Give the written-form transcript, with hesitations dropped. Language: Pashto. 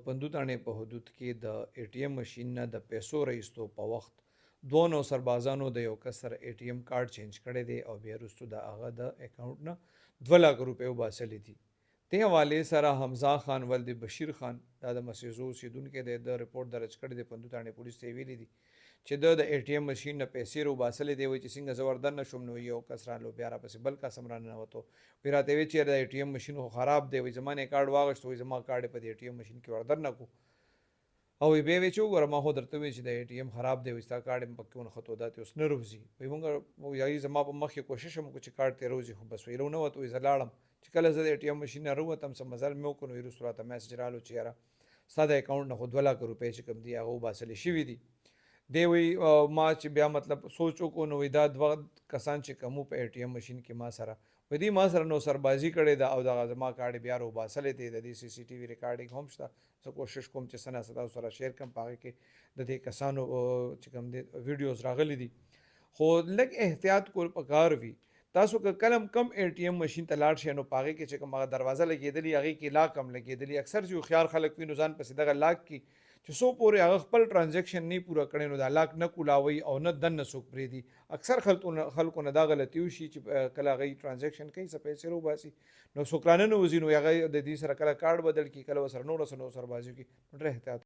پندوتاڼې په حدود کې د ATM ماشین نه د پیسو رایستو په وخت دوه نو سربازانو د یو کس سره ATM کارت چینج کړی دی او بیا وروسته د هغه د اکاونټ نه 2 لک روپۍ وباسلې دي. دې حوالې سره حمزه خان ولد بشیر خان دا د مسیزو اوسیدونکی دی، د رپورټ درج کړی دی. پندوتاڼې پولیس ته ویلي دي چې د ATM ماشین نه پیسې وباسلې دی. وایي چې څنګه زه وردننه شوم نو یو کس رالو بیا راپسې بل کس هم راننوتو. وایي راته ویل چې د ATM ماشین خو خراب دی. وایي زما نه یې کارډ واخیست، وایي زما کارډ یې په دې ATM ماشین کې وردننه کو او بیا وی چې وګوره ما خو درته وی چې د ATM خراب دی، وایي ستا کارډ یې پکې ونښتو دا ته اوس نه روځي. وایي مونږ وایي زما په مخ کې کوشش هم وکړو چې کارډ ته روځي خو بس وایي رونه وته. وایي زه لاړم چې کله زه د ATM ماشین نه راووتم څه مزل مې وکړ نو وروسته راته میسج رالو چې یاره ستا د اکاونټ نه خو 2 لک روپۍ چې کوم دي هغه وباسلې شوي دي. دی وی ما چې بیا مطلب سوچ وکړو نو دا دوه کسان چې کوم په ATM ماشین کې ما سره وایي دوی ما سره نو سربازي کړې ده او دغه زما کارډ بیا وباسلې دی. د دې CCTV ریکارډینګ هم شته. زه کوشش کوم چې څه نه څه تاسو سره شیر کړم، په هغې کې د دې کسانو چې کوم دی ویډیوز راغلي دي. خو لږ احتیاط کول پکار وي. تاسو که کله هم کم ATM ماشین ته لاړ شئ نو په هغې کې چې کوم هغه دروازه لګېدلي هغې کې لاک هم لګېدلي. اکثر چې هوښیار خلک وي نو ځان پسې دغه لاک کې چې څو پورې هغه خپل ټرانزیکشن نه پوره کړی نو دا لاک نه کولاوي او نه دننه څوک پرېږدي. اکثر خلکو نه دا غلطي وشي چې کله هغوی ټرانزیکشن کوي څه پیسې راوباسي نو څوک راننه وځي نو هغه د دې سره کله کارډ بدل کړي، کله ورسره نور سربازي وکړي. نو ډېر احتیاط